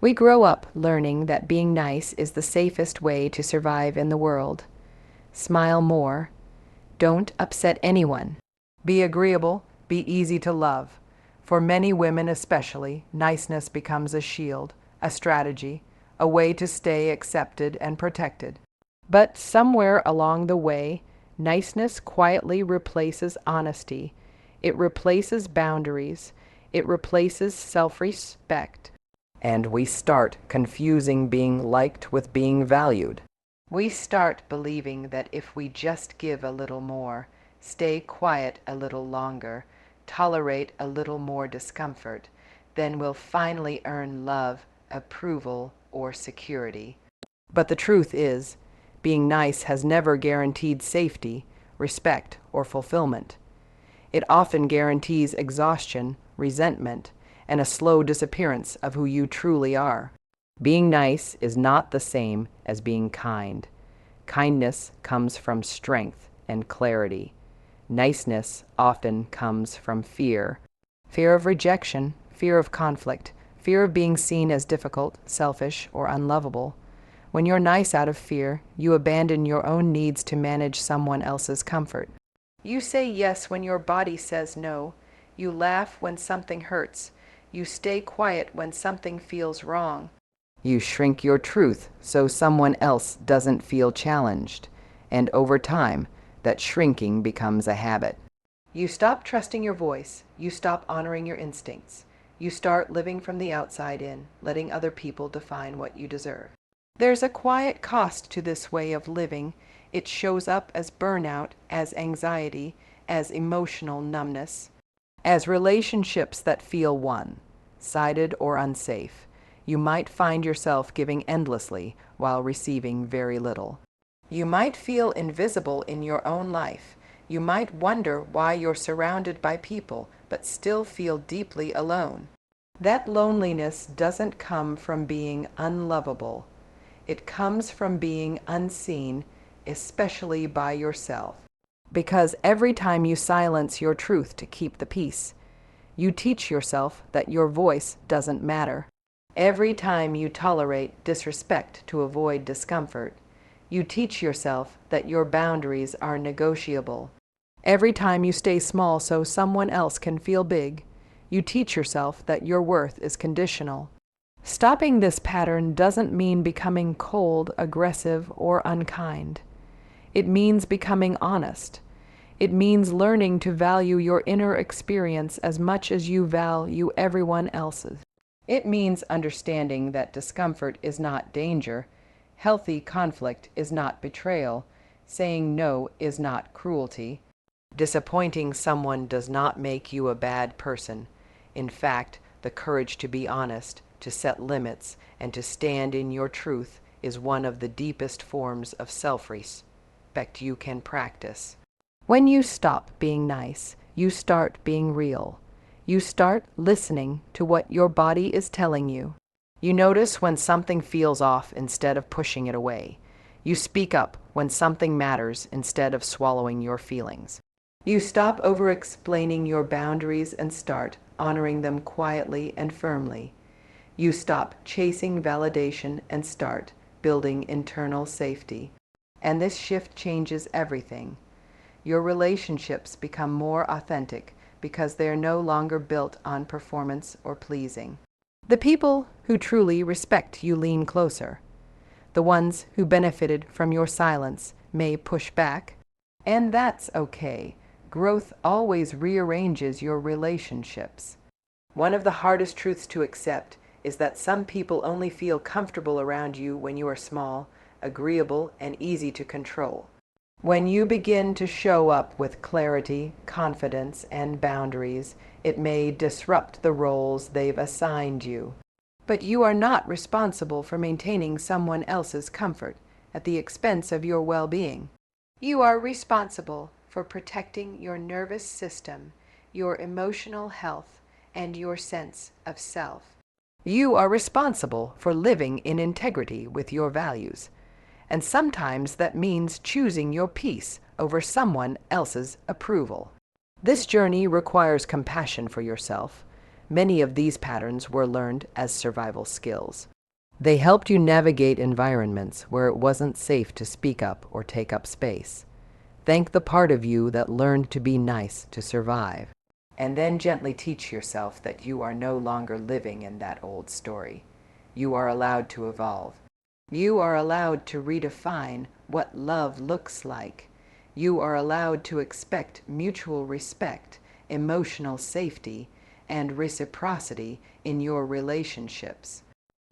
We grow up learning that being nice is the safest way to survive in the world. Smile more. Don't upset anyone. Be agreeable. Be easy to love. For many women especially, niceness becomes a shield, a strategy, a way to stay accepted and protected. But somewhere along the way, niceness quietly replaces honesty. It replaces boundaries. It replaces self-respect. And we start confusing being liked with being valued. We start believing that if we just give a little more, stay quiet a little longer, tolerate a little more discomfort, then we'll finally earn love, approval, or security. But the truth is, being nice has never guaranteed safety, respect, or fulfillment. It often guarantees exhaustion, resentment, and a slow disappearance of who you truly are. Being nice is not the same as being kind. Kindness comes from strength and clarity. Niceness often comes from fear. Fear of rejection, fear of conflict, fear of being seen as difficult, selfish, or unlovable. When you're nice out of fear, you abandon your own needs to manage someone else's comfort. You say yes when your body says no. You laugh when something hurts. You stay quiet when something feels wrong. You shrink your truth so someone else doesn't feel challenged. And over time, that shrinking becomes a habit. You stop trusting your voice. You stop honoring your instincts. You start living from the outside in, letting other people define what you deserve. There's a quiet cost to this way of living. It shows up as burnout, as anxiety, as emotional numbness, as relationships that feel one-sided or unsafe. You might find yourself giving endlessly while receiving very little. You might feel invisible in your own life. You might wonder why you're surrounded by people, but still feel deeply alone. That loneliness doesn't come from being unlovable. It comes from being unseen, especially by yourself. Because every time you silence your truth to keep the peace, you teach yourself that your voice doesn't matter. Every time you tolerate disrespect to avoid discomfort, you teach yourself that your boundaries are negotiable. Every time you stay small so someone else can feel big, you teach yourself that your worth is conditional. Stopping this pattern doesn't mean becoming cold, aggressive, or unkind. It means becoming honest. It means learning to value your inner experience as much as you value everyone else's. It means understanding that discomfort is not danger, healthy conflict is not betrayal, saying no is not cruelty. Disappointing someone does not make you a bad person. In fact, the courage to be honest, to set limits, and to stand in your truth is one of the deepest forms of self-respect you can practice. When you stop being nice, you start being real. You start listening to what your body is telling you. You notice when something feels off instead of pushing it away. You speak up when something matters instead of swallowing your feelings. You stop over-explaining your boundaries and start honoring them quietly and firmly. You stop chasing validation and start building internal safety. And this shift changes everything. Your relationships become more authentic because they're no longer built on performance or pleasing. The people who truly respect you lean closer. The ones who benefited from your silence may push back, and that's okay. Growth always rearranges your relationships. One of the hardest truths to accept is that some people only feel comfortable around you when you are small, agreeable, and easy to control. When you begin to show up with clarity, confidence, and boundaries, it may disrupt the roles they've assigned you. But you are not responsible for maintaining someone else's comfort at the expense of your well-being. You are responsible for protecting your nervous system, your emotional health, and your sense of self. You are responsible for living in integrity with your values. And sometimes that means choosing your peace over someone else's approval. This journey requires compassion for yourself. Many of these patterns were learned as survival skills. They helped you navigate environments where it wasn't safe to speak up or take up space. Thank the part of you that learned to be nice to survive. And then gently teach yourself that you are no longer living in that old story. You are allowed to evolve. You are allowed to redefine what love looks like. You are allowed to expect mutual respect, emotional safety, and reciprocity in your relationships.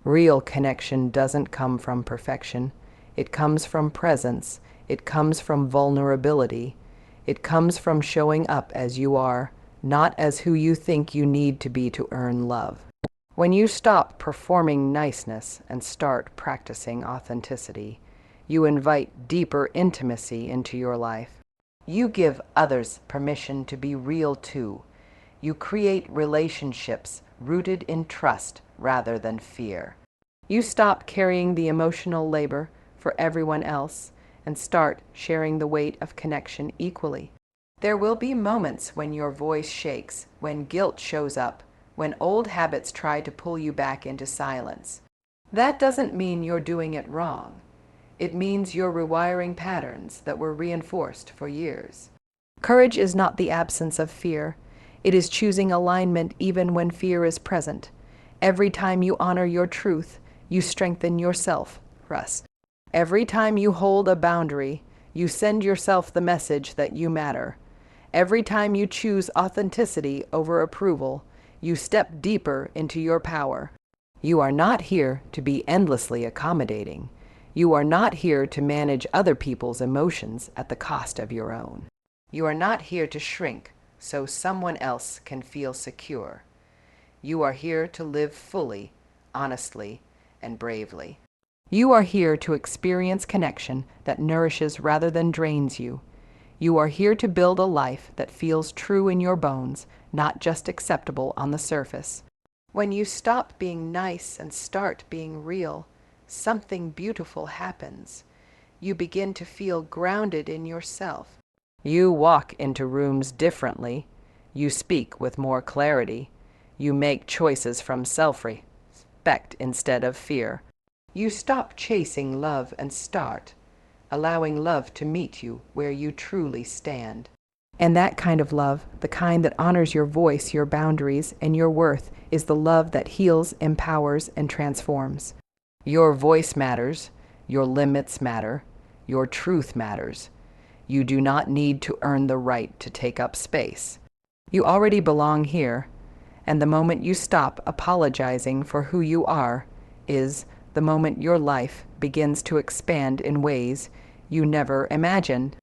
Real connection doesn't come from perfection. It comes from presence. It comes from vulnerability. It comes from showing up as you are, not as who you think you need to be to earn love. When you stop performing niceness and start practicing authenticity, you invite deeper intimacy into your life. You give others permission to be real too. You create relationships rooted in trust rather than fear. You stop carrying the emotional labor for everyone else and start sharing the weight of connection equally. There will be moments when your voice shakes, when guilt shows up, when old habits try to pull you back into silence. That doesn't mean you're doing it wrong. It means you're rewiring patterns that were reinforced for years. Courage is not the absence of fear. It is choosing alignment even when fear is present. Every time you honor your truth, you strengthen yourself, Russ. Every time you hold a boundary, you send yourself the message that you matter. Every time you choose authenticity over approval, you step deeper into your power. You are not here to be endlessly accommodating. You are not here to manage other people's emotions at the cost of your own. You are not here to shrink so someone else can feel secure. You are here to live fully, honestly, and bravely. You are here to experience connection that nourishes rather than drains you. You are here to build a life that feels true in your bones, not just acceptable on the surface. When you stop being nice and start being real, something beautiful happens. You begin to feel grounded in yourself. You walk into rooms differently. You speak with more clarity. You make choices from self-respect instead of fear. You stop chasing love and start allowing love to meet you where you truly stand. And that kind of love, the kind that honors your voice, your boundaries, and your worth, is the love that heals, empowers, and transforms. Your voice matters. Your limits matter. Your truth matters. You do not need to earn the right to take up space. You already belong here, and the moment you stop apologizing for who you are is the moment your life begins to expand in ways you never imagined.